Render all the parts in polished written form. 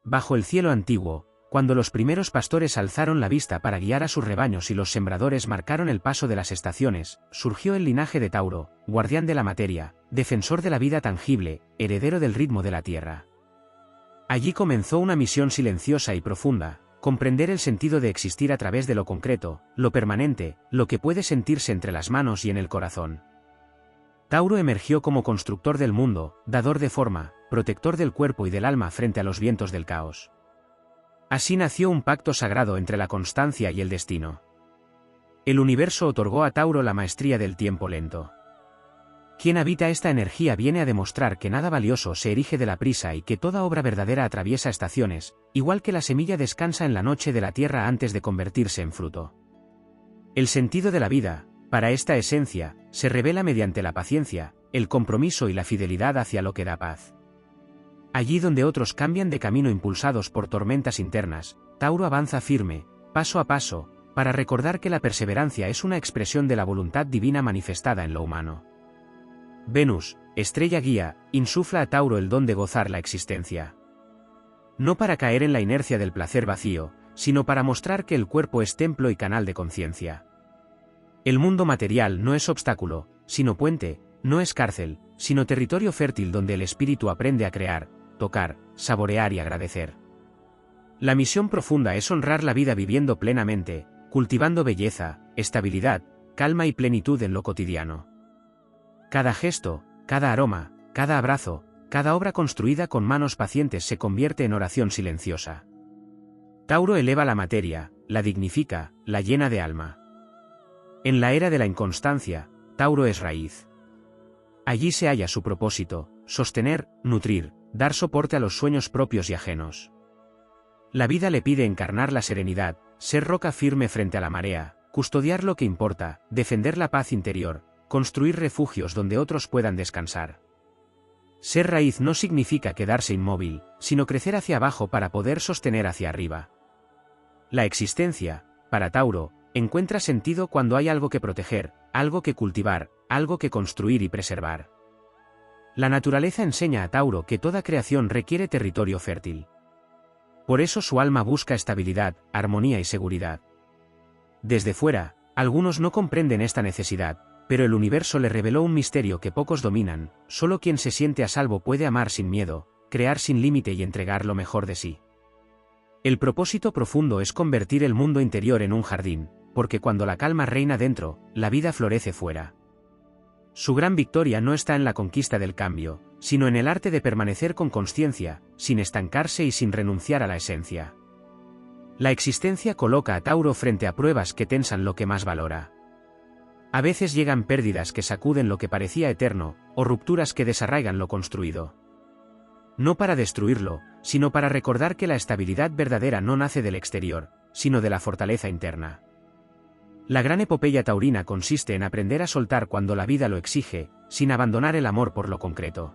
bajo el cielo antiguo, cuando los primeros pastores alzaron la vista para guiar a sus rebaños y los sembradores marcaron el paso de las estaciones, surgió el linaje de Tauro, guardián de la materia, defensor de la vida tangible, heredero del ritmo de la tierra. Allí comenzó una misión silenciosa y profunda: comprender el sentido de existir a través de lo concreto, lo permanente, lo que puede sentirse entre las manos y en el corazón. Tauro emergió como constructor del mundo, dador de forma, protector del cuerpo y del alma frente a los vientos del caos. Así nació un pacto sagrado entre la constancia y el destino. El universo otorgó a Tauro la maestría del tiempo lento. Quien habita esta energía viene a demostrar que nada valioso se erige de la prisa y que toda obra verdadera atraviesa estaciones, igual que la semilla descansa en la noche de la tierra antes de convertirse en fruto. El sentido de la vida, para esta esencia, se revela mediante la paciencia, el compromiso y la fidelidad hacia lo que da paz. Allí donde otros cambian de camino impulsados por tormentas internas, Tauro avanza firme, paso a paso, para recordar que la perseverancia es una expresión de la voluntad divina manifestada en lo humano. Venus, estrella guía, insufla a Tauro el don de gozar la existencia. No para caer en la inercia del placer vacío, sino para mostrar que el cuerpo es templo y canal de conciencia. El mundo material no es obstáculo, sino puente, no es cárcel, sino territorio fértil donde el espíritu aprende a crear, tocar, saborear y agradecer. La misión profunda es honrar la vida viviendo plenamente, cultivando belleza, estabilidad, calma y plenitud en lo cotidiano. Cada gesto, cada aroma, cada abrazo, cada obra construida con manos pacientes se convierte en oración silenciosa. Tauro eleva la materia, la dignifica, la llena de alma. En la era de la inconstancia, Tauro es raíz. Allí se halla su propósito: sostener, nutrir, dar soporte a los sueños propios y ajenos. La vida le pide encarnar la serenidad, ser roca firme frente a la marea, custodiar lo que importa, defender la paz interior, construir refugios donde otros puedan descansar. Ser raíz no significa quedarse inmóvil, sino crecer hacia abajo para poder sostener hacia arriba. La existencia, para Tauro, encuentra sentido cuando hay algo que proteger, algo que cultivar, algo que construir y preservar. La naturaleza enseña a Tauro que toda creación requiere territorio fértil. Por eso su alma busca estabilidad, armonía y seguridad. Desde fuera, algunos no comprenden esta necesidad, pero el universo le reveló un misterio que pocos dominan: solo quien se siente a salvo puede amar sin miedo, crear sin límite y entregar lo mejor de sí. El propósito profundo es convertir el mundo interior en un jardín, porque cuando la calma reina dentro, la vida florece fuera. Su gran victoria no está en la conquista del cambio, sino en el arte de permanecer con consciencia, sin estancarse y sin renunciar a la esencia. La existencia coloca a Tauro frente a pruebas que tensan lo que más valora. A veces llegan pérdidas que sacuden lo que parecía eterno, o rupturas que desarraigan lo construido. No para destruirlo, sino para recordar que la estabilidad verdadera no nace del exterior, sino de la fortaleza interna. La gran epopeya taurina consiste en aprender a soltar cuando la vida lo exige, sin abandonar el amor por lo concreto.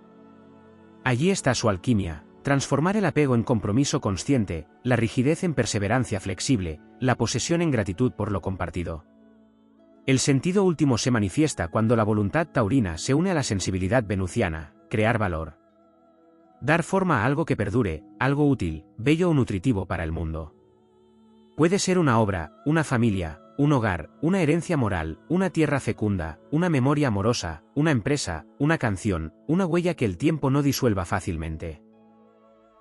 Allí está su alquimia: transformar el apego en compromiso consciente, la rigidez en perseverancia flexible, la posesión en gratitud por lo compartido. El sentido último se manifiesta cuando la voluntad taurina se une a la sensibilidad venusiana: crear valor. Dar forma a algo que perdure, algo útil, bello o nutritivo para el mundo. Puede ser una obra, una familia, un hogar, una herencia moral, una tierra fecunda, una memoria amorosa, una empresa, una canción, una huella que el tiempo no disuelva fácilmente.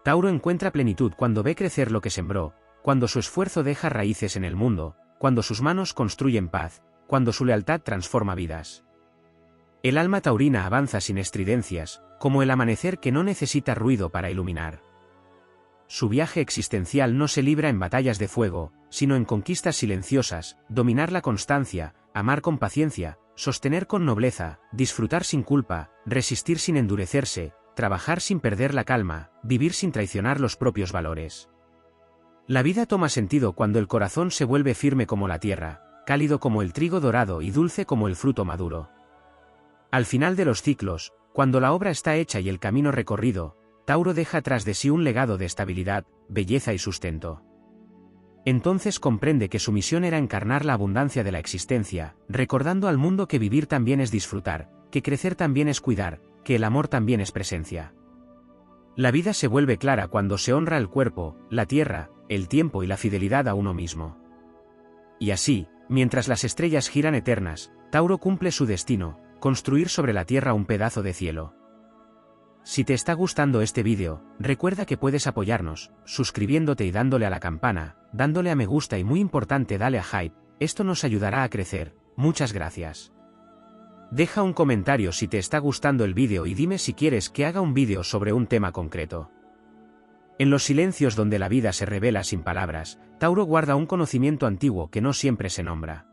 Tauro encuentra plenitud cuando ve crecer lo que sembró, cuando su esfuerzo deja raíces en el mundo, cuando sus manos construyen paz, cuando su lealtad transforma vidas. El alma taurina avanza sin estridencias, como el amanecer que no necesita ruido para iluminar. Su viaje existencial no se libra en batallas de fuego, sino en conquistas silenciosas: dominar la constancia, amar con paciencia, sostener con nobleza, disfrutar sin culpa, resistir sin endurecerse, trabajar sin perder la calma, vivir sin traicionar los propios valores. La vida toma sentido cuando el corazón se vuelve firme como la tierra, cálido como el trigo dorado y dulce como el fruto maduro. Al final de los ciclos, cuando la obra está hecha y el camino recorrido, Tauro deja tras de sí un legado de estabilidad, belleza y sustento. Entonces comprende que su misión era encarnar la abundancia de la existencia, recordando al mundo que vivir también es disfrutar, que crecer también es cuidar, que el amor también es presencia. La vida se vuelve clara cuando se honra el cuerpo, la tierra, el tiempo y la fidelidad a uno mismo. Y así, mientras las estrellas giran eternas, Tauro cumple su destino, construir sobre la tierra un pedazo de cielo. Si te está gustando este vídeo, recuerda que puedes apoyarnos, suscribiéndote y dándole a la campana, dándole a me gusta y muy importante dale a hype, esto nos ayudará a crecer, muchas gracias. Deja un comentario si te está gustando el vídeo y dime si quieres que haga un vídeo sobre un tema concreto. En los silencios donde la vida se revela sin palabras, Tauro guarda un conocimiento antiguo que no siempre se nombra.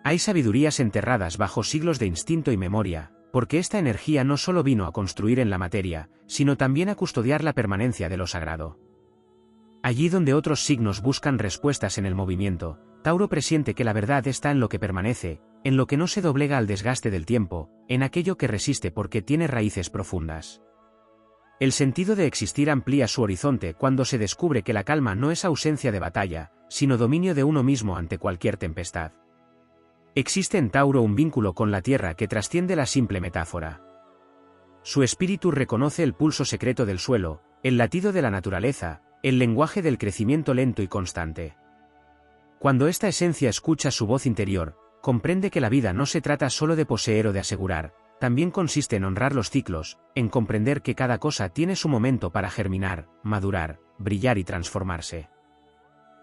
Hay sabidurías enterradas bajo siglos de instinto y memoria, porque esta energía no solo vino a construir en la materia, sino también a custodiar la permanencia de lo sagrado. Allí donde otros signos buscan respuestas en el movimiento, Tauro presiente que la verdad está en lo que permanece, en lo que no se doblega al desgaste del tiempo, en aquello que resiste porque tiene raíces profundas. El sentido de existir amplía su horizonte cuando se descubre que la calma no es ausencia de batalla, sino dominio de uno mismo ante cualquier tempestad. Existe en Tauro un vínculo con la tierra que trasciende la simple metáfora. Su espíritu reconoce el pulso secreto del suelo, el latido de la naturaleza, el lenguaje del crecimiento lento y constante. Cuando esta esencia escucha su voz interior, comprende que la vida no se trata solo de poseer o de asegurar, también consiste en honrar los ciclos, en comprender que cada cosa tiene su momento para germinar, madurar, brillar y transformarse.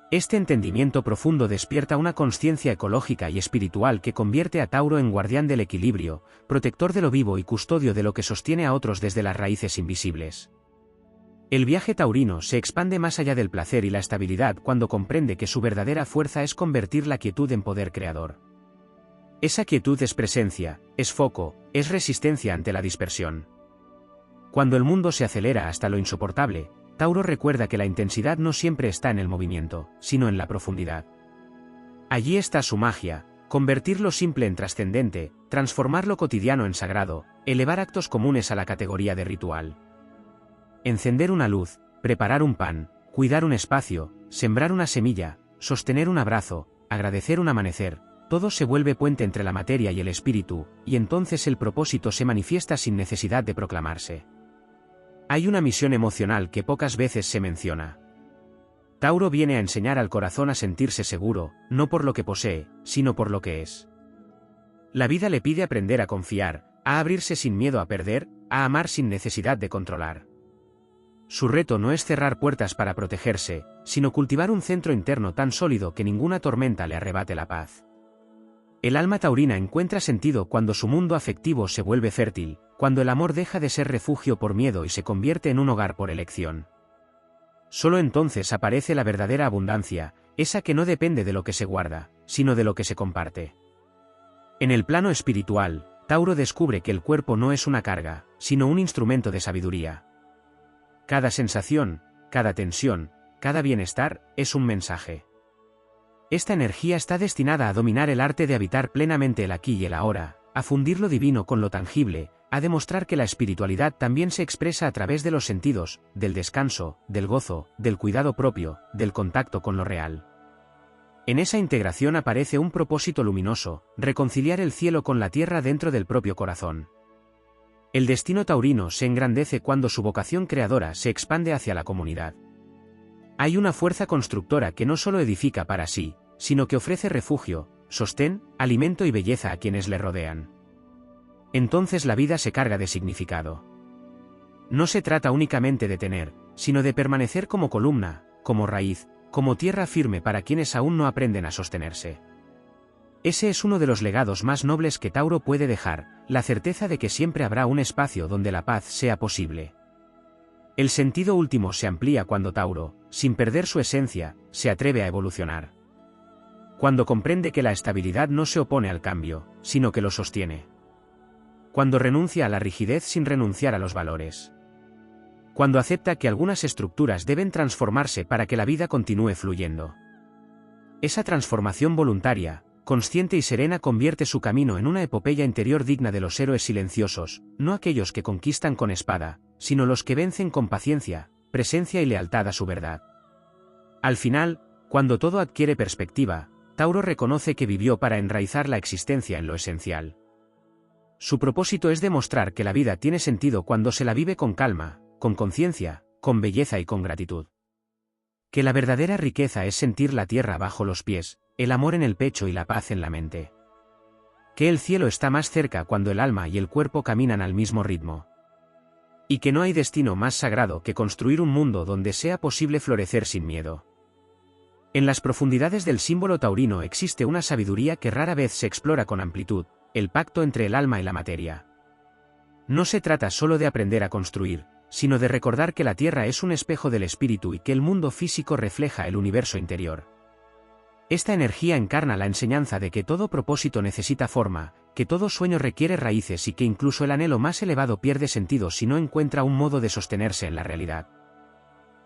Este entendimiento profundo despierta una conciencia ecológica y espiritual que convierte a Tauro en guardián del equilibrio, protector de lo vivo y custodio de lo que sostiene a otros desde las raíces invisibles. El viaje taurino se expande más allá del placer y la estabilidad cuando comprende que su verdadera fuerza es convertir la quietud en poder creador. Esa quietud es presencia, es foco, es resistencia ante la dispersión. Cuando el mundo se acelera hasta lo insoportable, Tauro recuerda que la intensidad no siempre está en el movimiento, sino en la profundidad. Allí está su magia, convertir lo simple en trascendente, transformar lo cotidiano en sagrado, elevar actos comunes a la categoría de ritual. Encender una luz, preparar un pan, cuidar un espacio, sembrar una semilla, sostener un abrazo, agradecer un amanecer, todo se vuelve puente entre la materia y el espíritu, y entonces el propósito se manifiesta sin necesidad de proclamarse. Hay una misión emocional que pocas veces se menciona. Tauro viene a enseñar al corazón a sentirse seguro, no por lo que posee, sino por lo que es. La vida le pide aprender a confiar, a abrirse sin miedo a perder, a amar sin necesidad de controlar. Su reto no es cerrar puertas para protegerse, sino cultivar un centro interno tan sólido que ninguna tormenta le arrebate la paz. El alma taurina encuentra sentido cuando su mundo afectivo se vuelve fértil, cuando el amor deja de ser refugio por miedo y se convierte en un hogar por elección. Solo entonces aparece la verdadera abundancia, esa que no depende de lo que se guarda, sino de lo que se comparte. En el plano espiritual, Tauro descubre que el cuerpo no es una carga, sino un instrumento de sabiduría. Cada sensación, cada tensión, cada bienestar, es un mensaje. Esta energía está destinada a dominar el arte de habitar plenamente el aquí y el ahora, a fundir lo divino con lo tangible, a demostrar que la espiritualidad también se expresa a través de los sentidos, del descanso, del gozo, del cuidado propio, del contacto con lo real. En esa integración aparece un propósito luminoso, reconciliar el cielo con la tierra dentro del propio corazón. El destino taurino se engrandece cuando su vocación creadora se expande hacia la comunidad. Hay una fuerza constructora que no solo edifica para sí, sino que ofrece refugio, sostén, alimento y belleza a quienes le rodean. Entonces la vida se carga de significado. No se trata únicamente de tener, sino de permanecer como columna, como raíz, como tierra firme para quienes aún no aprenden a sostenerse. Ese es uno de los legados más nobles que Tauro puede dejar, la certeza de que siempre habrá un espacio donde la paz sea posible. El sentido último se amplía cuando Tauro, sin perder su esencia, se atreve a evolucionar. Cuando comprende que la estabilidad no se opone al cambio, sino que lo sostiene. Cuando renuncia a la rigidez sin renunciar a los valores. Cuando acepta que algunas estructuras deben transformarse para que la vida continúe fluyendo. Esa transformación voluntaria, consciente y serena convierte su camino en una epopeya interior digna de los héroes silenciosos, no aquellos que conquistan con espada, sino los que vencen con paciencia, presencia y lealtad a su verdad. Al final, cuando todo adquiere perspectiva, Tauro reconoce que vivió para enraizar la existencia en lo esencial. Su propósito es demostrar que la vida tiene sentido cuando se la vive con calma, con conciencia, con belleza y con gratitud. Que la verdadera riqueza es sentir la tierra bajo los pies, el amor en el pecho y la paz en la mente. Que el cielo está más cerca cuando el alma y el cuerpo caminan al mismo ritmo. Y que no hay destino más sagrado que construir un mundo donde sea posible florecer sin miedo. En las profundidades del símbolo taurino existe una sabiduría que rara vez se explora con amplitud, el pacto entre el alma y la materia. No se trata solo de aprender a construir, sino de recordar que la tierra es un espejo del espíritu y que el mundo físico refleja el universo interior. Esta energía encarna la enseñanza de que todo propósito necesita forma, que todo sueño requiere raíces y que incluso el anhelo más elevado pierde sentido si no encuentra un modo de sostenerse en la realidad.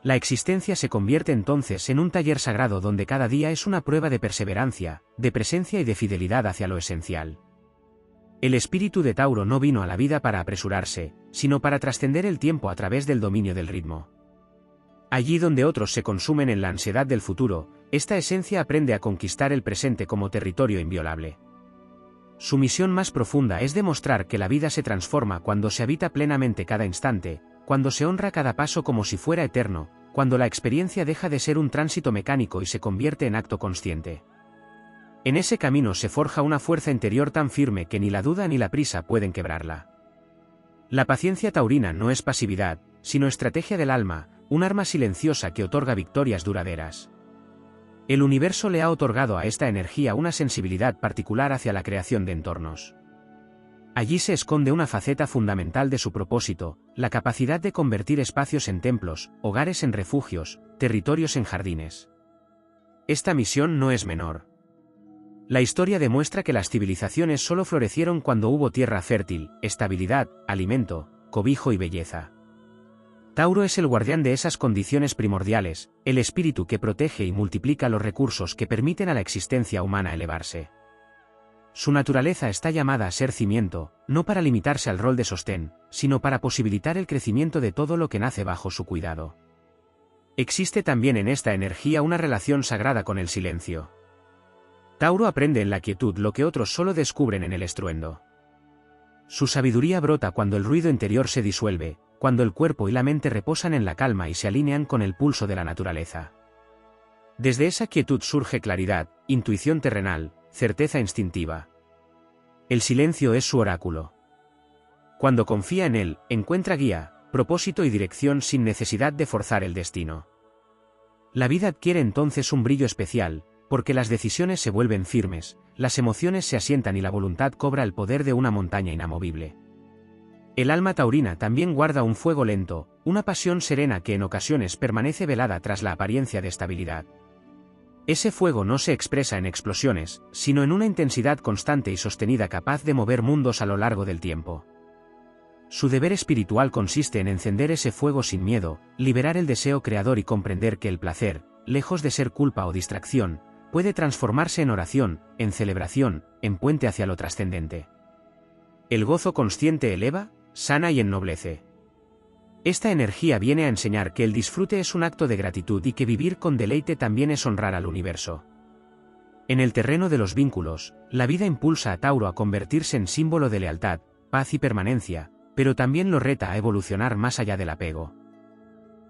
La existencia se convierte entonces en un taller sagrado donde cada día es una prueba de perseverancia, de presencia y de fidelidad hacia lo esencial. El espíritu de Tauro no vino a la vida para apresurarse, sino para trascender el tiempo a través del dominio del ritmo. Allí donde otros se consumen en la ansiedad del futuro, esta esencia aprende a conquistar el presente como territorio inviolable. Su misión más profunda es demostrar que la vida se transforma cuando se habita plenamente cada instante, cuando se honra cada paso como si fuera eterno, cuando la experiencia deja de ser un tránsito mecánico y se convierte en acto consciente. En ese camino se forja una fuerza interior tan firme que ni la duda ni la prisa pueden quebrarla. La paciencia taurina no es pasividad, sino estrategia del alma, un arma silenciosa que otorga victorias duraderas. El universo le ha otorgado a esta energía una sensibilidad particular hacia la creación de entornos. Allí se esconde una faceta fundamental de su propósito, la capacidad de convertir espacios en templos, hogares en refugios, territorios en jardines. Esta misión no es menor. La historia demuestra que las civilizaciones solo florecieron cuando hubo tierra fértil, estabilidad, alimento, cobijo y belleza. Tauro es el guardián de esas condiciones primordiales, el espíritu que protege y multiplica los recursos que permiten a la existencia humana elevarse. Su naturaleza está llamada a ser cimiento, no para limitarse al rol de sostén, sino para posibilitar el crecimiento de todo lo que nace bajo su cuidado. Existe también en esta energía una relación sagrada con el silencio. Tauro aprende en la quietud lo que otros solo descubren en el estruendo. Su sabiduría brota cuando el ruido interior se disuelve, cuando el cuerpo y la mente reposan en la calma y se alinean con el pulso de la naturaleza. Desde esa quietud surge claridad, intuición terrenal, certeza instintiva. El silencio es su oráculo. Cuando confía en él, encuentra guía, propósito y dirección sin necesidad de forzar el destino. La vida adquiere entonces un brillo especial, porque las decisiones se vuelven firmes, las emociones se asientan y la voluntad cobra el poder de una montaña inamovible. El alma taurina también guarda un fuego lento, una pasión serena que en ocasiones permanece velada tras la apariencia de estabilidad. Ese fuego no se expresa en explosiones, sino en una intensidad constante y sostenida capaz de mover mundos a lo largo del tiempo. Su deber espiritual consiste en encender ese fuego sin miedo, liberar el deseo creador y comprender que el placer, lejos de ser culpa o distracción, puede transformarse en oración, en celebración, en puente hacia lo trascendente. El gozo consciente eleva, sana y ennoblece. Esta energía viene a enseñar que el disfrute es un acto de gratitud y que vivir con deleite también es honrar al universo. En el terreno de los vínculos, la vida impulsa a Tauro a convertirse en símbolo de lealtad, paz y permanencia, pero también lo reta a evolucionar más allá del apego.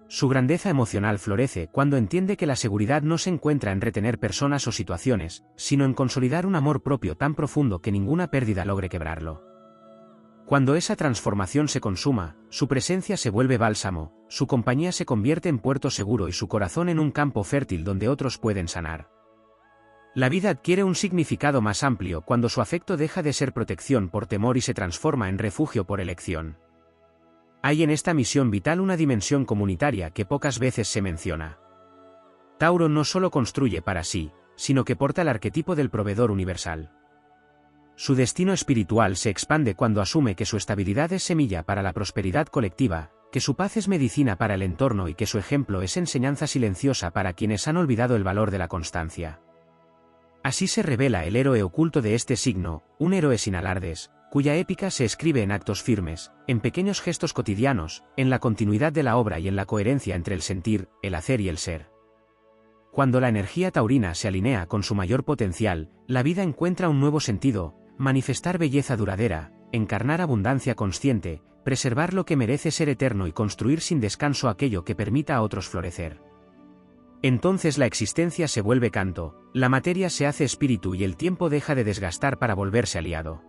Su grandeza emocional florece cuando entiende que la seguridad no se encuentra en retener personas o situaciones, sino en consolidar un amor propio tan profundo que ninguna pérdida logre quebrarlo. Cuando esa transformación se consuma, su presencia se vuelve bálsamo, su compañía se convierte en puerto seguro y su corazón en un campo fértil donde otros pueden sanar. La vida adquiere un significado más amplio cuando su afecto deja de ser protección por temor y se transforma en refugio por elección. Hay en esta misión vital una dimensión comunitaria que pocas veces se menciona. Tauro no solo construye para sí, sino que porta el arquetipo del proveedor universal. Su destino espiritual se expande cuando asume que su estabilidad es semilla para la prosperidad colectiva, que su paz es medicina para el entorno y que su ejemplo es enseñanza silenciosa para quienes han olvidado el valor de la constancia. Así se revela el héroe oculto de este signo, un héroe sin alardes, cuya épica se escribe en actos firmes, en pequeños gestos cotidianos, en la continuidad de la obra y en la coherencia entre el sentir, el hacer y el ser. Cuando la energía taurina se alinea con su mayor potencial, la vida encuentra un nuevo sentido, manifestar belleza duradera, encarnar abundancia consciente, preservar lo que merece ser eterno y construir sin descanso aquello que permita a otros florecer. Entonces la existencia se vuelve canto, la materia se hace espíritu y el tiempo deja de desgastar para volverse aliado.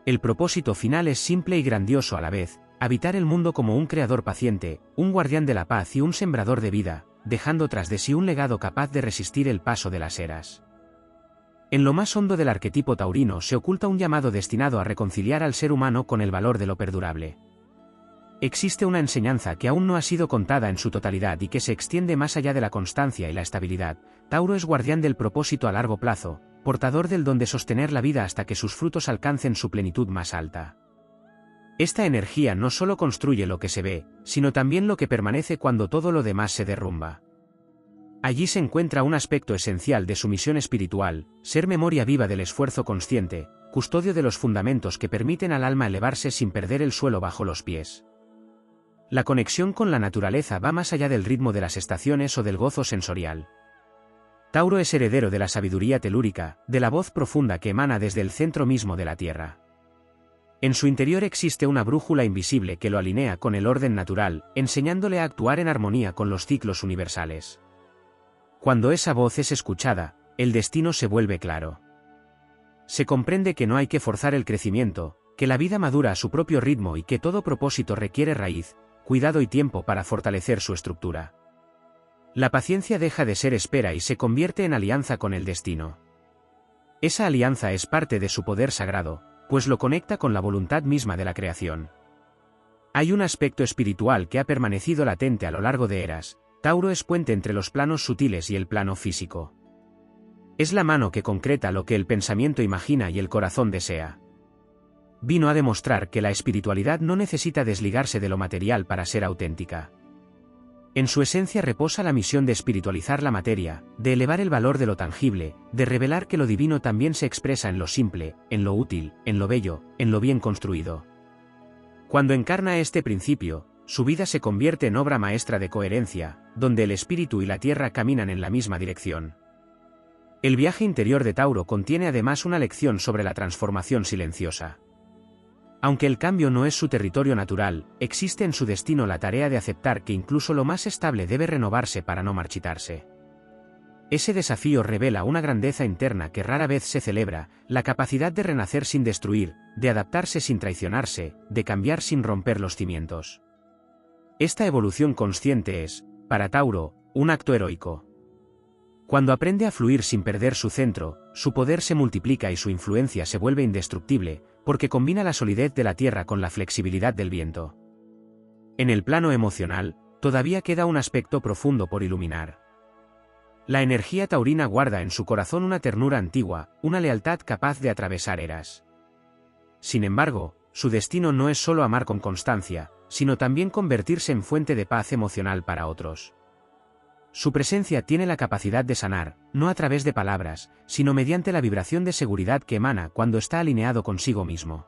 El propósito final es simple y grandioso a la vez: habitar el mundo como un creador paciente, un guardián de la paz y un sembrador de vida, dejando tras de sí un legado capaz de resistir el paso de las eras. En lo más hondo del arquetipo taurino se oculta un llamado destinado a reconciliar al ser humano con el valor de lo perdurable. Existe una enseñanza que aún no ha sido contada en su totalidad y que se extiende más allá de la constancia y la estabilidad. Tauro es guardián del propósito a largo plazo, portador del don de sostener la vida hasta que sus frutos alcancen su plenitud más alta. Esta energía no solo construye lo que se ve, sino también lo que permanece cuando todo lo demás se derrumba. Allí se encuentra un aspecto esencial de su misión espiritual: ser memoria viva del esfuerzo consciente, custodio de los fundamentos que permiten al alma elevarse sin perder el suelo bajo los pies. La conexión con la naturaleza va más allá del ritmo de las estaciones o del gozo sensorial. Tauro es heredero de la sabiduría telúrica, de la voz profunda que emana desde el centro mismo de la Tierra. En su interior existe una brújula invisible que lo alinea con el orden natural, enseñándole a actuar en armonía con los ciclos universales. Cuando esa voz es escuchada, el destino se vuelve claro. Se comprende que no hay que forzar el crecimiento, que la vida madura a su propio ritmo y que todo propósito requiere raíz, cuidado y tiempo para fortalecer su estructura. La paciencia deja de ser espera y se convierte en alianza con el destino. Esa alianza es parte de su poder sagrado, pues lo conecta con la voluntad misma de la creación. Hay un aspecto espiritual que ha permanecido latente a lo largo de eras. Tauro es puente entre los planos sutiles y el plano físico. Es la mano que concreta lo que el pensamiento imagina y el corazón desea. Vino a demostrar que la espiritualidad no necesita desligarse de lo material para ser auténtica. En su esencia reposa la misión de espiritualizar la materia, de elevar el valor de lo tangible, de revelar que lo divino también se expresa en lo simple, en lo útil, en lo bello, en lo bien construido. Cuando encarna este principio, su vida se convierte en obra maestra de coherencia, donde el espíritu y la tierra caminan en la misma dirección. El viaje interior de Tauro contiene además una lección sobre la transformación silenciosa. Aunque el cambio no es su territorio natural, existe en su destino la tarea de aceptar que incluso lo más estable debe renovarse para no marchitarse. Ese desafío revela una grandeza interna que rara vez se celebra: la capacidad de renacer sin destruir, de adaptarse sin traicionarse, de cambiar sin romper los cimientos. Esta evolución consciente es, para Tauro, un acto heroico. Cuando aprende a fluir sin perder su centro, su poder se multiplica y su influencia se vuelve indestructible, porque combina la solidez de la tierra con la flexibilidad del viento. En el plano emocional, todavía queda un aspecto profundo por iluminar. La energía taurina guarda en su corazón una ternura antigua, una lealtad capaz de atravesar eras. Sin embargo, su destino no es solo amar con constancia, sino también convertirse en fuente de paz emocional para otros. Su presencia tiene la capacidad de sanar, no a través de palabras, sino mediante la vibración de seguridad que emana cuando está alineado consigo mismo.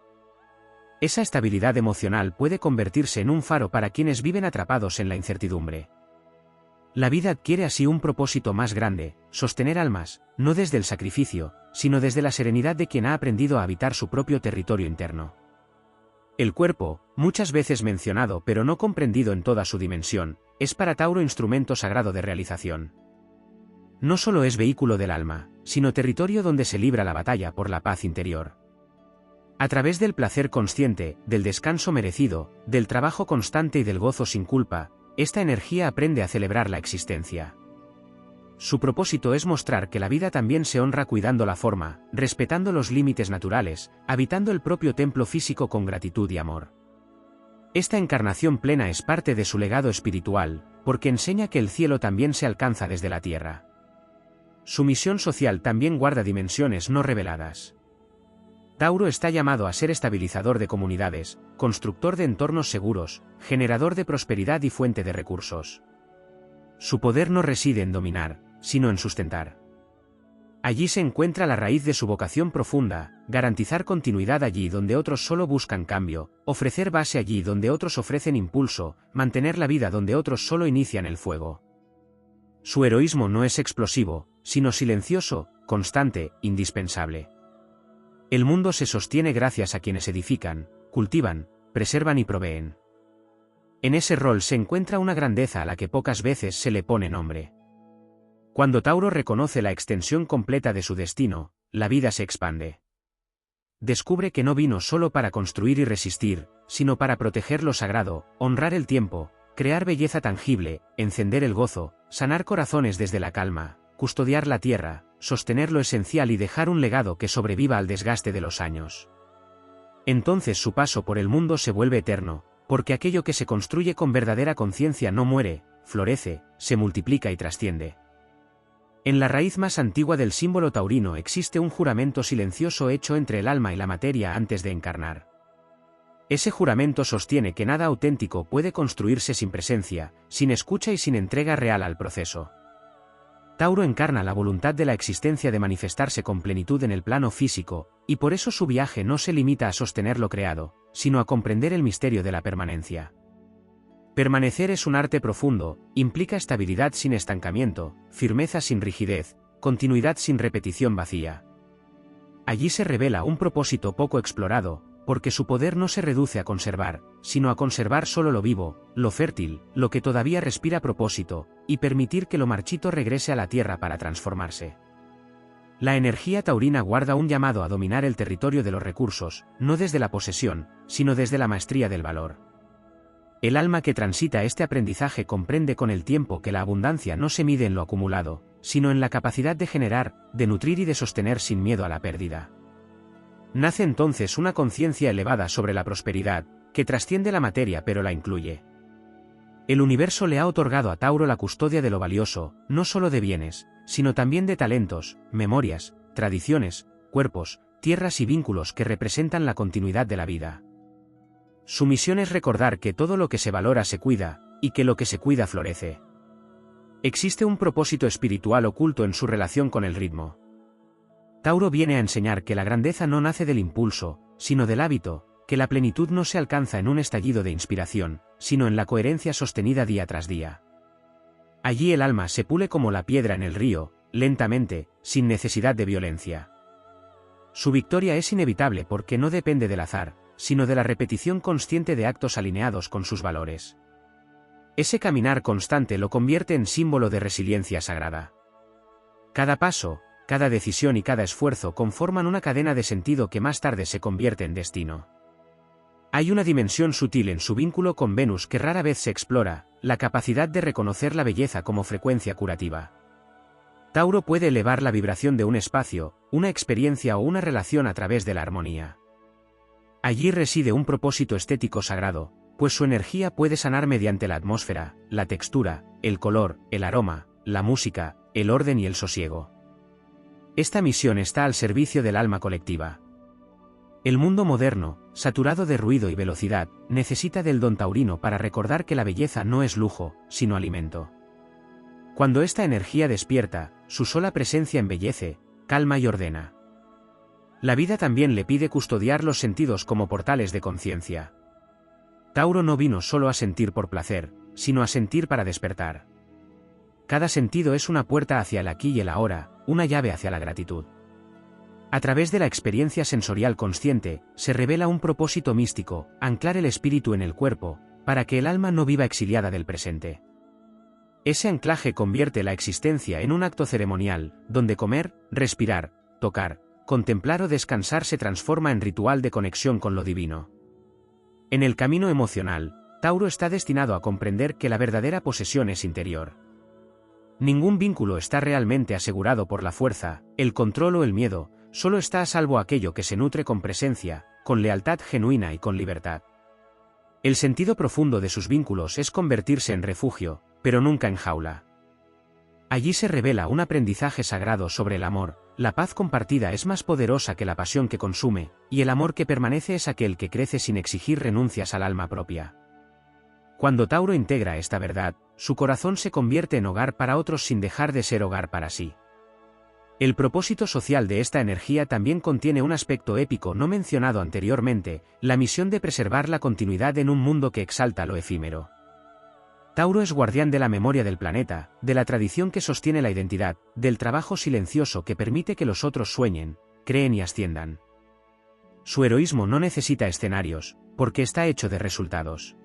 Esa estabilidad emocional puede convertirse en un faro para quienes viven atrapados en la incertidumbre. La vida adquiere así un propósito más grande: sostener almas, no desde el sacrificio, sino desde la serenidad de quien ha aprendido a habitar su propio territorio interno. El cuerpo, muchas veces mencionado pero no comprendido en toda su dimensión, es para Tauro instrumento sagrado de realización. No solo es vehículo del alma, sino territorio donde se libra la batalla por la paz interior. A través del placer consciente, del descanso merecido, del trabajo constante y del gozo sin culpa, esta energía aprende a celebrar la existencia. Su propósito es mostrar que la vida también se honra cuidando la forma, respetando los límites naturales, habitando el propio templo físico con gratitud y amor. Esta encarnación plena es parte de su legado espiritual, porque enseña que el cielo también se alcanza desde la tierra. Su misión social también guarda dimensiones no reveladas. Tauro está llamado a ser estabilizador de comunidades, constructor de entornos seguros, generador de prosperidad y fuente de recursos. Su poder no reside en dominar, sino en sustentar. Allí se encuentra la raíz de su vocación profunda: garantizar continuidad allí donde otros solo buscan cambio, ofrecer base allí donde otros ofrecen impulso, mantener la vida donde otros solo inician el fuego. Su heroísmo no es explosivo, sino silencioso, constante, indispensable. El mundo se sostiene gracias a quienes edifican, cultivan, preservan y proveen. En ese rol se encuentra una grandeza a la que pocas veces se le pone nombre. Cuando Tauro reconoce la extensión completa de su destino, la vida se expande. Descubre que no vino solo para construir y resistir, sino para proteger lo sagrado, honrar el tiempo, crear belleza tangible, encender el gozo, sanar corazones desde la calma, custodiar la tierra, sostener lo esencial y dejar un legado que sobreviva al desgaste de los años. Entonces su paso por el mundo se vuelve eterno, porque aquello que se construye con verdadera conciencia no muere, florece, se multiplica y trasciende. En la raíz más antigua del símbolo taurino existe un juramento silencioso hecho entre el alma y la materia antes de encarnar. Ese juramento sostiene que nada auténtico puede construirse sin presencia, sin escucha y sin entrega real al proceso. Tauro encarna la voluntad de la existencia de manifestarse con plenitud en el plano físico, y por eso su viaje no se limita a sostener lo creado, sino a comprender el misterio de la permanencia. Permanecer es un arte profundo, implica estabilidad sin estancamiento, firmeza sin rigidez, continuidad sin repetición vacía. Allí se revela un propósito poco explorado, porque su poder no se reduce a conservar, sino a conservar solo lo vivo, lo fértil, lo que todavía respira propósito, y permitir que lo marchito regrese a la tierra para transformarse. La energía taurina guarda un llamado a dominar el territorio de los recursos, no desde la posesión, sino desde la maestría del valor. El alma que transita este aprendizaje comprende con el tiempo que la abundancia no se mide en lo acumulado, sino en la capacidad de generar, de nutrir y de sostener sin miedo a la pérdida. Nace entonces una conciencia elevada sobre la prosperidad, que trasciende la materia pero la incluye. El universo le ha otorgado a Tauro la custodia de lo valioso, no solo de bienes, sino también de talentos, memorias, tradiciones, cuerpos, tierras y vínculos que representan la continuidad de la vida. Su misión es recordar que todo lo que se valora se cuida, y que lo que se cuida florece. Existe un propósito espiritual oculto en su relación con el ritmo. Tauro viene a enseñar que la grandeza no nace del impulso, sino del hábito, que la plenitud no se alcanza en un estallido de inspiración, sino en la coherencia sostenida día tras día. Allí el alma se pule como la piedra en el río, lentamente, sin necesidad de violencia. Su victoria es inevitable porque no depende del azar, sino de la repetición consciente de actos alineados con sus valores. Ese caminar constante lo convierte en símbolo de resiliencia sagrada. Cada paso, cada decisión y cada esfuerzo conforman una cadena de sentido que más tarde se convierte en destino. Hay una dimensión sutil en su vínculo con Venus que rara vez se explora, la capacidad de reconocer la belleza como frecuencia curativa. Tauro puede elevar la vibración de un espacio, una experiencia o una relación a través de la armonía. Allí reside un propósito estético sagrado, pues su energía puede sanar mediante la atmósfera, la textura, el color, el aroma, la música, el orden y el sosiego. Esta misión está al servicio del alma colectiva. El mundo moderno, saturado de ruido y velocidad, necesita del don taurino para recordar que la belleza no es lujo, sino alimento. Cuando esta energía despierta, su sola presencia embellece, calma y ordena. La vida también le pide custodiar los sentidos como portales de conciencia. Tauro no vino solo a sentir por placer, sino a sentir para despertar. Cada sentido es una puerta hacia el aquí y el ahora, una llave hacia la gratitud. A través de la experiencia sensorial consciente, se revela un propósito místico, anclar el espíritu en el cuerpo, para que el alma no viva exiliada del presente. Ese anclaje convierte la existencia en un acto ceremonial, donde comer, respirar, tocar, contemplar o descansar se transforma en ritual de conexión con lo divino. En el camino emocional, Tauro está destinado a comprender que la verdadera posesión es interior. Ningún vínculo está realmente asegurado por la fuerza, el control o el miedo, solo está a salvo aquello que se nutre con presencia, con lealtad genuina y con libertad. El sentido profundo de sus vínculos es convertirse en refugio, pero nunca en jaula. Allí se revela un aprendizaje sagrado sobre el amor. La paz compartida es más poderosa que la pasión que consume, y el amor que permanece es aquel que crece sin exigir renuncias al alma propia. Cuando Tauro integra esta verdad, su corazón se convierte en hogar para otros sin dejar de ser hogar para sí. El propósito social de esta energía también contiene un aspecto épico no mencionado anteriormente, la misión de preservar la continuidad en un mundo que exalta lo efímero. Tauro es guardián de la memoria del planeta, de la tradición que sostiene la identidad, del trabajo silencioso que permite que los otros sueñen, creen y asciendan. Su heroísmo no necesita escenarios, porque está hecho de resultados.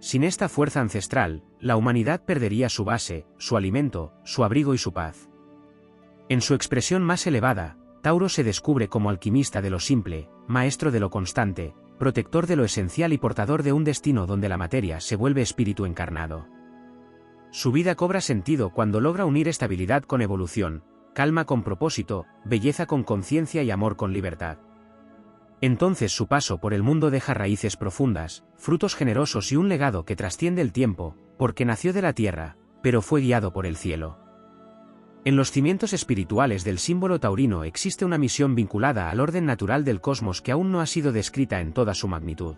Sin esta fuerza ancestral, la humanidad perdería su base, su alimento, su abrigo y su paz. En su expresión más elevada, Tauro se descubre como alquimista de lo simple, maestro de lo constante, protector de lo esencial y portador de un destino donde la materia se vuelve espíritu encarnado. Su vida cobra sentido cuando logra unir estabilidad con evolución, calma con propósito, belleza con conciencia y amor con libertad. Entonces su paso por el mundo deja raíces profundas, frutos generosos y un legado que trasciende el tiempo, porque nació de la tierra, pero fue guiado por el cielo. En los cimientos espirituales del símbolo taurino existe una misión vinculada al orden natural del cosmos que aún no ha sido descrita en toda su magnitud.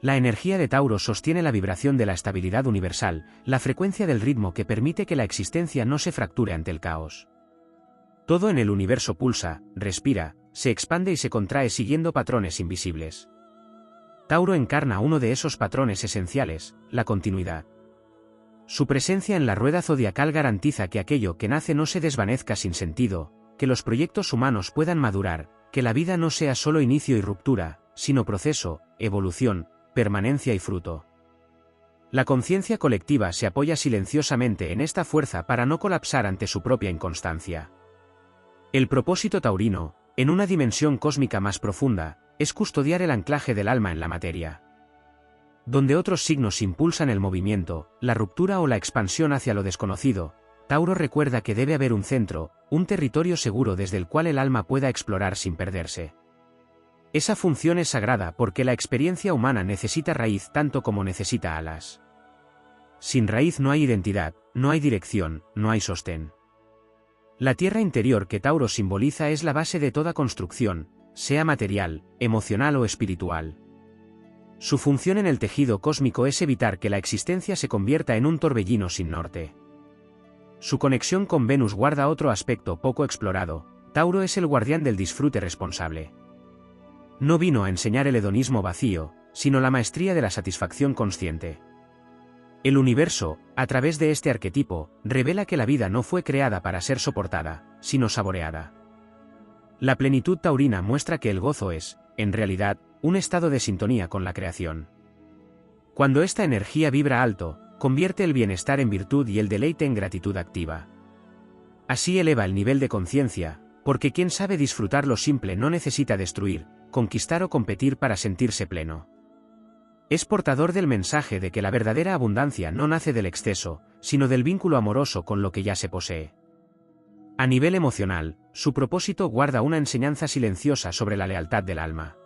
La energía de Tauro sostiene la vibración de la estabilidad universal, la frecuencia del ritmo que permite que la existencia no se fracture ante el caos. Todo en el universo pulsa, respira, se expande y se contrae siguiendo patrones invisibles. Tauro encarna uno de esos patrones esenciales, la continuidad. Su presencia en la rueda zodiacal garantiza que aquello que nace no se desvanezca sin sentido, que los proyectos humanos puedan madurar, que la vida no sea solo inicio y ruptura, sino proceso, evolución, permanencia y fruto. La conciencia colectiva se apoya silenciosamente en esta fuerza para no colapsar ante su propia inconstancia. El propósito taurino, en una dimensión cósmica más profunda, es custodiar el anclaje del alma en la materia. Donde otros signos impulsan el movimiento, la ruptura o la expansión hacia lo desconocido, Tauro recuerda que debe haber un centro, un territorio seguro desde el cual el alma pueda explorar sin perderse. Esa función es sagrada porque la experiencia humana necesita raíz tanto como necesita alas. Sin raíz no hay identidad, no hay dirección, no hay sostén. La tierra interior que Tauro simboliza es la base de toda construcción, sea material, emocional o espiritual. Su función en el tejido cósmico es evitar que la existencia se convierta en un torbellino sin norte. Su conexión con Venus guarda otro aspecto poco explorado. Tauro es el guardián del disfrute responsable. No vino a enseñar el hedonismo vacío, sino la maestría de la satisfacción consciente. El universo, a través de este arquetipo, revela que la vida no fue creada para ser soportada, sino saboreada. La plenitud taurina muestra que el gozo es, en realidad, un estado de sintonía con la creación. Cuando esta energía vibra alto, convierte el bienestar en virtud y el deleite en gratitud activa. Así eleva el nivel de conciencia, porque quien sabe disfrutar lo simple no necesita destruir, conquistar o competir para sentirse pleno. Es portador del mensaje de que la verdadera abundancia no nace del exceso, sino del vínculo amoroso con lo que ya se posee. A nivel emocional, su propósito guarda una enseñanza silenciosa sobre la lealtad del alma.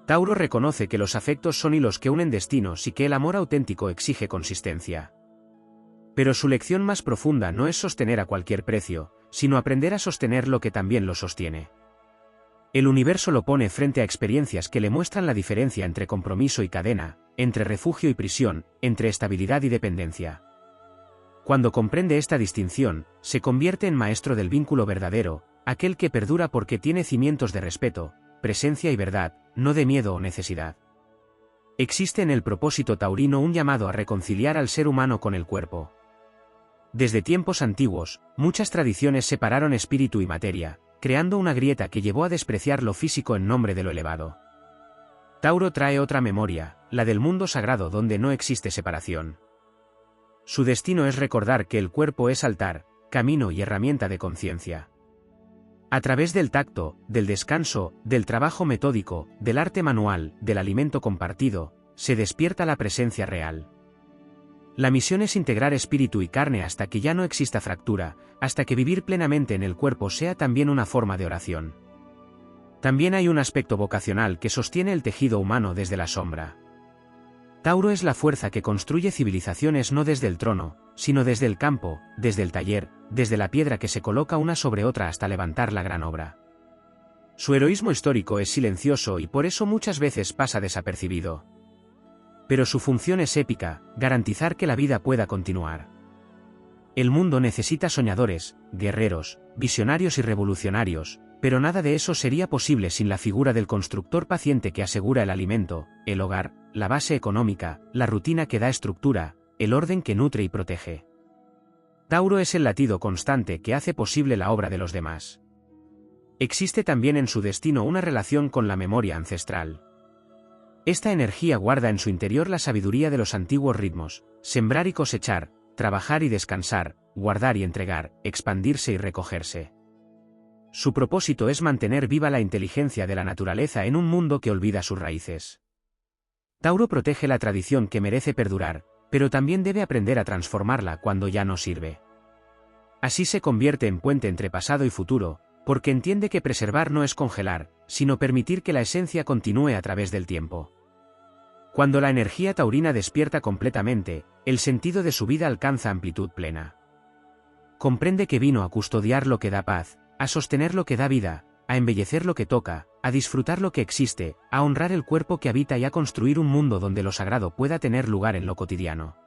Tauro reconoce que los afectos son hilos que unen destinos y que el amor auténtico exige consistencia. Pero su lección más profunda no es sostener a cualquier precio, sino aprender a sostener lo que también lo sostiene. El universo lo pone frente a experiencias que le muestran la diferencia entre compromiso y cadena, entre refugio y prisión, entre estabilidad y dependencia. Cuando comprende esta distinción, se convierte en maestro del vínculo verdadero, aquel que perdura porque tiene cimientos de respeto, presencia y verdad, no de miedo o necesidad. Existe en el propósito taurino un llamado a reconciliar al ser humano con el cuerpo. Desde tiempos antiguos, muchas tradiciones separaron espíritu y materia, creando una grieta que llevó a despreciar lo físico en nombre de lo elevado. Tauro trae otra memoria, la del mundo sagrado donde no existe separación. Su destino es recordar que el cuerpo es altar, camino y herramienta de conciencia. A través del tacto, del descanso, del trabajo metódico, del arte manual, del alimento compartido, se despierta la presencia real. La misión es integrar espíritu y carne hasta que ya no exista fractura, hasta que vivir plenamente en el cuerpo sea también una forma de oración. También hay un aspecto vocacional que sostiene el tejido humano desde la sombra. Tauro es la fuerza que construye civilizaciones no desde el trono, sino desde el campo, desde el taller, desde la piedra que se coloca una sobre otra hasta levantar la gran obra. Su heroísmo histórico es silencioso y por eso muchas veces pasa desapercibido. Pero su función es épica, garantizar que la vida pueda continuar. El mundo necesita soñadores, guerreros, visionarios y revolucionarios, pero nada de eso sería posible sin la figura del constructor paciente que asegura el alimento, el hogar, la base económica, la rutina que da estructura, el orden que nutre y protege. Tauro es el latido constante que hace posible la obra de los demás. Existe también en su destino una relación con la memoria ancestral. Esta energía guarda en su interior la sabiduría de los antiguos ritmos: sembrar y cosechar, trabajar y descansar, guardar y entregar, expandirse y recogerse. Su propósito es mantener viva la inteligencia de la naturaleza en un mundo que olvida sus raíces. Tauro protege la tradición que merece perdurar, pero también debe aprender a transformarla cuando ya no sirve. Así se convierte en puente entre pasado y futuro, porque entiende que preservar no es congelar, sino permitir que la esencia continúe a través del tiempo. Cuando la energía taurina despierta completamente, el sentido de su vida alcanza amplitud plena. Comprende que vino a custodiar lo que da paz, a sostener lo que da vida, a embellecer lo que toca, a disfrutar lo que existe, a honrar el cuerpo que habita y a construir un mundo donde lo sagrado pueda tener lugar en lo cotidiano.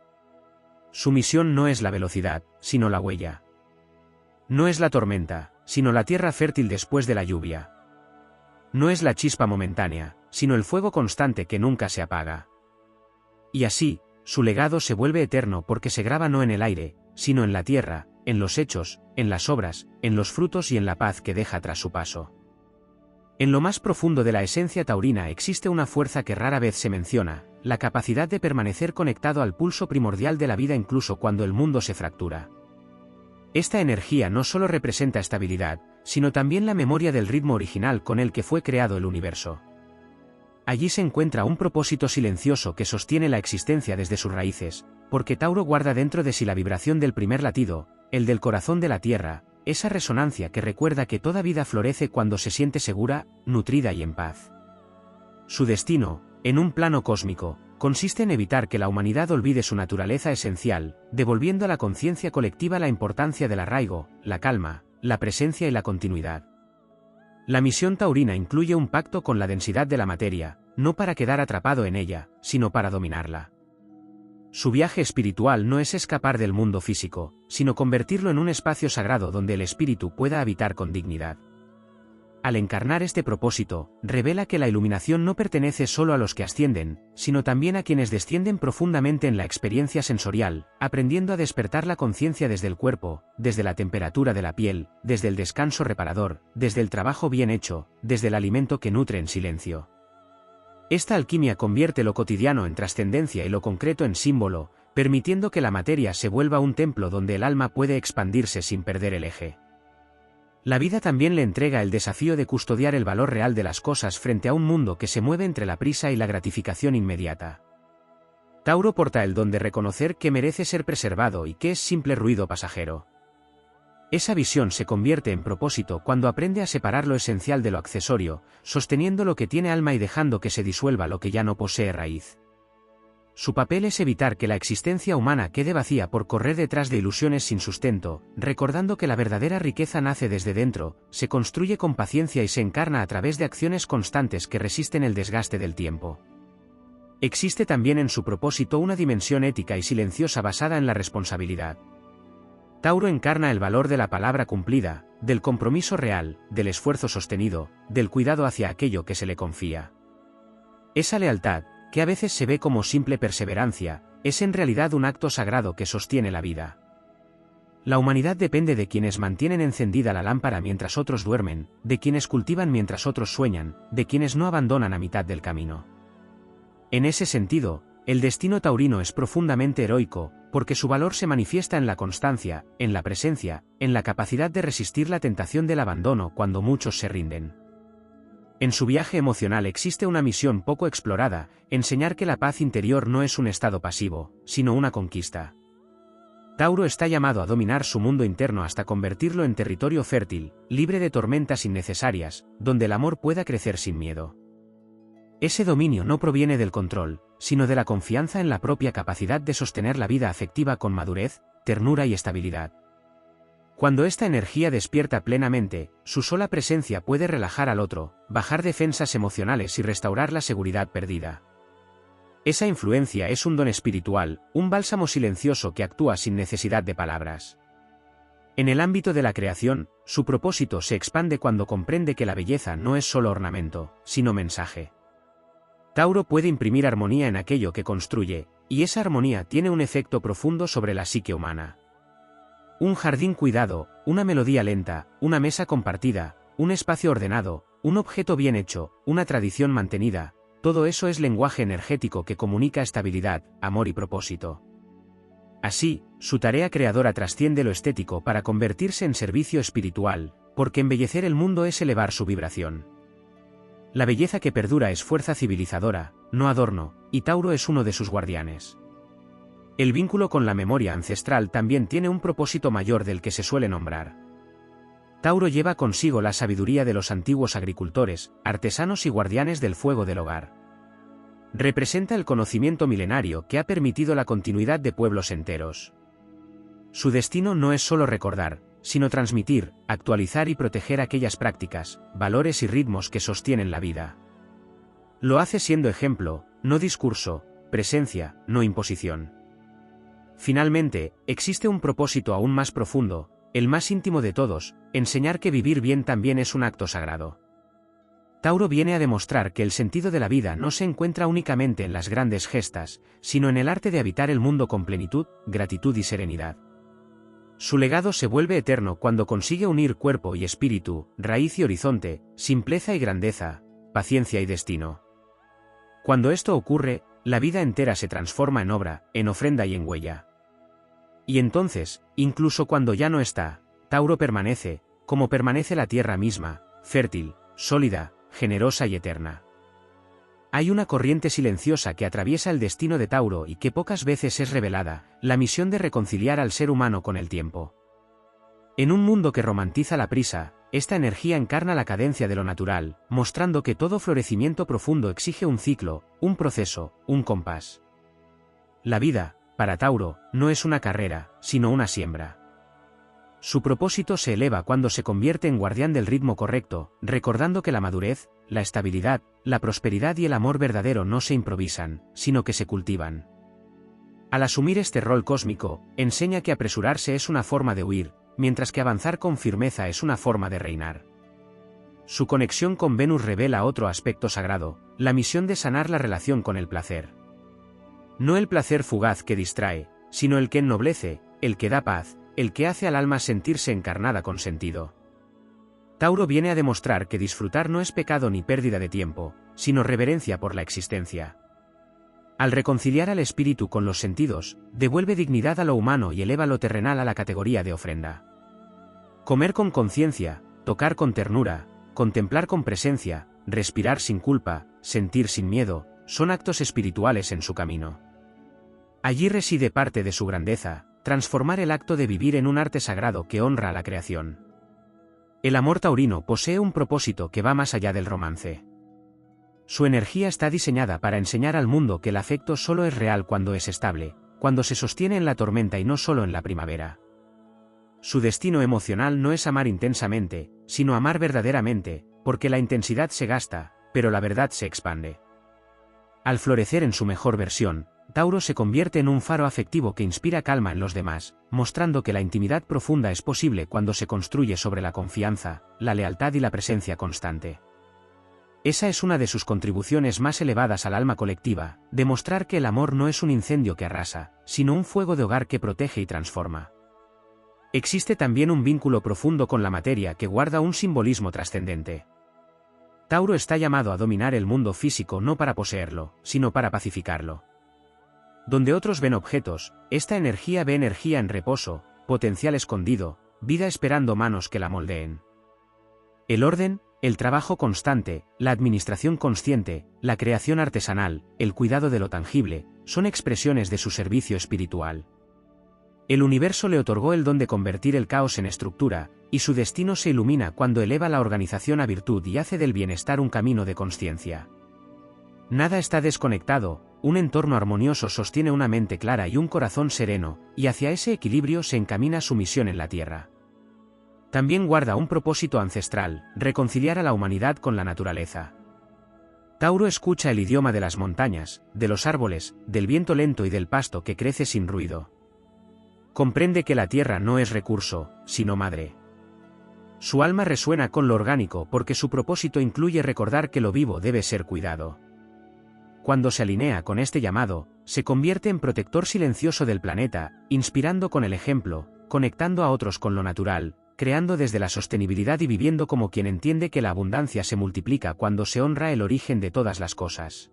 Su misión no es la velocidad, sino la huella. No es la tormenta, sino la tierra fértil después de la lluvia. No es la chispa momentánea, sino el fuego constante que nunca se apaga. Y así, su legado se vuelve eterno porque se graba no en el aire, sino en la tierra, en los hechos, en las obras, en los frutos y en la paz que deja tras su paso. En lo más profundo de la esencia taurina existe una fuerza que rara vez se menciona: la capacidad de permanecer conectado al pulso primordial de la vida incluso cuando el mundo se fractura. Esta energía no solo representa estabilidad, sino también la memoria del ritmo original con el que fue creado el universo. Allí se encuentra un propósito silencioso que sostiene la existencia desde sus raíces, porque Tauro guarda dentro de sí la vibración del primer latido, el del corazón de la tierra, esa resonancia que recuerda que toda vida florece cuando se siente segura, nutrida y en paz. Su destino, en un plano cósmico, consiste en evitar que la humanidad olvide su naturaleza esencial, devolviendo a la conciencia colectiva la importancia del arraigo, la calma, la presencia y la continuidad. La misión taurina incluye un pacto con la densidad de la materia, no para quedar atrapado en ella, sino para dominarla. Su viaje espiritual no es escapar del mundo físico, sino convertirlo en un espacio sagrado donde el espíritu pueda habitar con dignidad. Al encarnar este propósito, revela que la iluminación no pertenece solo a los que ascienden, sino también a quienes descienden profundamente en la experiencia sensorial, aprendiendo a despertar la conciencia desde el cuerpo, desde la temperatura de la piel, desde el descanso reparador, desde el trabajo bien hecho, desde el alimento que nutre en silencio. Esta alquimia convierte lo cotidiano en trascendencia y lo concreto en símbolo, permitiendo que la materia se vuelva un templo donde el alma puede expandirse sin perder el eje. La vida también le entrega el desafío de custodiar el valor real de las cosas frente a un mundo que se mueve entre la prisa y la gratificación inmediata. Tauro porta el don de reconocer que merece ser preservado y que es simple ruido pasajero. Esa visión se convierte en propósito cuando aprende a separar lo esencial de lo accesorio, sosteniendo lo que tiene alma y dejando que se disuelva lo que ya no posee raíz. Su papel es evitar que la existencia humana quede vacía por correr detrás de ilusiones sin sustento, recordando que la verdadera riqueza nace desde dentro, se construye con paciencia y se encarna a través de acciones constantes que resisten el desgaste del tiempo. Existe también en su propósito una dimensión ética y silenciosa basada en la responsabilidad. Tauro encarna el valor de la palabra cumplida, del compromiso real, del esfuerzo sostenido, del cuidado hacia aquello que se le confía. Esa lealtad, que a veces se ve como simple perseverancia, es en realidad un acto sagrado que sostiene la vida. La humanidad depende de quienes mantienen encendida la lámpara mientras otros duermen, de quienes cultivan mientras otros sueñan, de quienes no abandonan a mitad del camino. En ese sentido, el destino taurino es profundamente heroico, porque su valor se manifiesta en la constancia, en la presencia, en la capacidad de resistir la tentación del abandono cuando muchos se rinden. En su viaje emocional existe una misión poco explorada: enseñar que la paz interior no es un estado pasivo, sino una conquista. Tauro está llamado a dominar su mundo interno hasta convertirlo en territorio fértil, libre de tormentas innecesarias, donde el amor pueda crecer sin miedo. Ese dominio no proviene del control, sino de la confianza en la propia capacidad de sostener la vida afectiva con madurez, ternura y estabilidad. Cuando esta energía despierta plenamente, su sola presencia puede relajar al otro, bajar defensas emocionales y restaurar la seguridad perdida. Esa influencia es un don espiritual, un bálsamo silencioso que actúa sin necesidad de palabras. En el ámbito de la creación, su propósito se expande cuando comprende que la belleza no es solo ornamento, sino mensaje. Tauro puede imprimir armonía en aquello que construye, y esa armonía tiene un efecto profundo sobre la psique humana. Un jardín cuidado, una melodía lenta, una mesa compartida, un espacio ordenado, un objeto bien hecho, una tradición mantenida, todo eso es lenguaje energético que comunica estabilidad, amor y propósito. Así, su tarea creadora trasciende lo estético para convertirse en servicio espiritual, porque embellecer el mundo es elevar su vibración. La belleza que perdura es fuerza civilizadora, no adorno, y Tauro es uno de sus guardianes. El vínculo con la memoria ancestral también tiene un propósito mayor del que se suele nombrar. Tauro lleva consigo la sabiduría de los antiguos agricultores, artesanos y guardianes del fuego del hogar. Representa el conocimiento milenario que ha permitido la continuidad de pueblos enteros. Su destino no es solo recordar, sino transmitir, actualizar y proteger aquellas prácticas, valores y ritmos que sostienen la vida. Lo hace siendo ejemplo, no discurso, presencia, no imposición. Finalmente, existe un propósito aún más profundo, el más íntimo de todos, enseñar que vivir bien también es un acto sagrado. Tauro viene a demostrar que el sentido de la vida no se encuentra únicamente en las grandes gestas, sino en el arte de habitar el mundo con plenitud, gratitud y serenidad. Su legado se vuelve eterno cuando consigue unir cuerpo y espíritu, raíz y horizonte, simpleza y grandeza, paciencia y destino. Cuando esto ocurre, la vida entera se transforma en obra, en ofrenda y en huella. Y entonces, incluso cuando ya no está, Tauro permanece, como permanece la tierra misma, fértil, sólida, generosa y eterna. Hay una corriente silenciosa que atraviesa el destino de Tauro y que pocas veces es revelada, la misión de reconciliar al ser humano con el tiempo. En un mundo que romantiza la prisa, esta energía encarna la cadencia de lo natural, mostrando que todo florecimiento profundo exige un ciclo, un proceso, un compás. La vida, para Tauro, no es una carrera, sino una siembra. Su propósito se eleva cuando se convierte en guardián del ritmo correcto, recordando que la madurez, la estabilidad, la prosperidad y el amor verdadero no se improvisan, sino que se cultivan. Al asumir este rol cósmico, enseña que apresurarse es una forma de huir, mientras que avanzar con firmeza es una forma de reinar. Su conexión con Venus revela otro aspecto sagrado, la misión de sanar la relación con el placer. No el placer fugaz que distrae, sino el que ennoblece, el que da paz, el que hace al alma sentirse encarnada con sentido. Tauro viene a demostrar que disfrutar no es pecado ni pérdida de tiempo, sino reverencia por la existencia. Al reconciliar al espíritu con los sentidos, devuelve dignidad a lo humano y eleva lo terrenal a la categoría de ofrenda. Comer con conciencia, tocar con ternura, contemplar con presencia, respirar sin culpa, sentir sin miedo, son actos espirituales en su camino. Allí reside parte de su grandeza, transformar el acto de vivir en un arte sagrado que honra a la creación. El amor taurino posee un propósito que va más allá del romance. Su energía está diseñada para enseñar al mundo que el afecto solo es real cuando es estable, cuando se sostiene en la tormenta y no solo en la primavera. Su destino emocional no es amar intensamente, sino amar verdaderamente, porque la intensidad se gasta, pero la verdad se expande. Al florecer en su mejor versión, Tauro se convierte en un faro afectivo que inspira calma en los demás, mostrando que la intimidad profunda es posible cuando se construye sobre la confianza, la lealtad y la presencia constante. Esa es una de sus contribuciones más elevadas al alma colectiva, demostrar que el amor no es un incendio que arrasa, sino un fuego de hogar que protege y transforma. Existe también un vínculo profundo con la materia que guarda un simbolismo trascendente. Tauro está llamado a dominar el mundo físico no para poseerlo, sino para pacificarlo. Donde otros ven objetos, esta energía ve energía en reposo, potencial escondido, vida esperando manos que la moldeen. El orden, el trabajo constante, la administración consciente, la creación artesanal, el cuidado de lo tangible, son expresiones de su servicio espiritual. El universo le otorgó el don de convertir el caos en estructura, y su destino se ilumina cuando eleva la organización a virtud y hace del bienestar un camino de consciencia. Nada está desconectado, un entorno armonioso sostiene una mente clara y un corazón sereno, y hacia ese equilibrio se encamina su misión en la Tierra. También guarda un propósito ancestral, reconciliar a la humanidad con la naturaleza. Tauro escucha el idioma de las montañas, de los árboles, del viento lento y del pasto que crece sin ruido. Comprende que la tierra no es recurso, sino madre. Su alma resuena con lo orgánico porque su propósito incluye recordar que lo vivo debe ser cuidado. Cuando se alinea con este llamado, se convierte en protector silencioso del planeta, inspirando con el ejemplo, conectando a otros con lo natural, creando desde la sostenibilidad y viviendo como quien entiende que la abundancia se multiplica cuando se honra el origen de todas las cosas.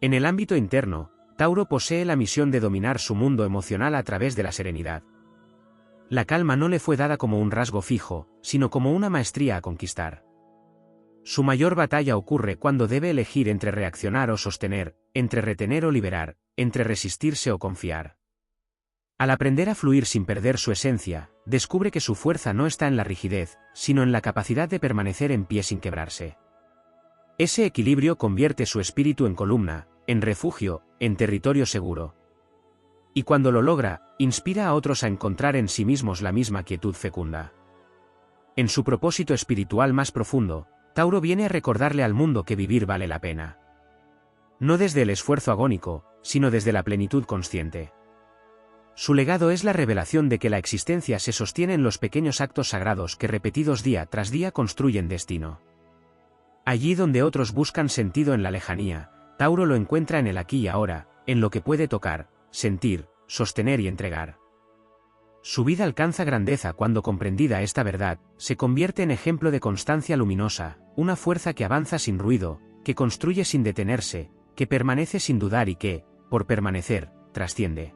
En el ámbito interno, Tauro posee la misión de dominar su mundo emocional a través de la serenidad. La calma no le fue dada como un rasgo fijo, sino como una maestría a conquistar. Su mayor batalla ocurre cuando debe elegir entre reaccionar o sostener, entre retener o liberar, entre resistirse o confiar. Al aprender a fluir sin perder su esencia, descubre que su fuerza no está en la rigidez, sino en la capacidad de permanecer en pie sin quebrarse. Ese equilibrio convierte su espíritu en columna, en refugio, en territorio seguro. Y cuando lo logra, inspira a otros a encontrar en sí mismos la misma quietud fecunda. En su propósito espiritual más profundo, Tauro viene a recordarle al mundo que vivir vale la pena. No desde el esfuerzo agónico, sino desde la plenitud consciente. Su legado es la revelación de que la existencia se sostiene en los pequeños actos sagrados que repetidos día tras día construyen destino. Allí donde otros buscan sentido en la lejanía, Tauro lo encuentra en el aquí y ahora, en lo que puede tocar, sentir, sostener y entregar. Su vida alcanza grandeza cuando, comprendida esta verdad, se convierte en ejemplo de constancia luminosa, una fuerza que avanza sin ruido, que construye sin detenerse, que permanece sin dudar y que, por permanecer, trasciende.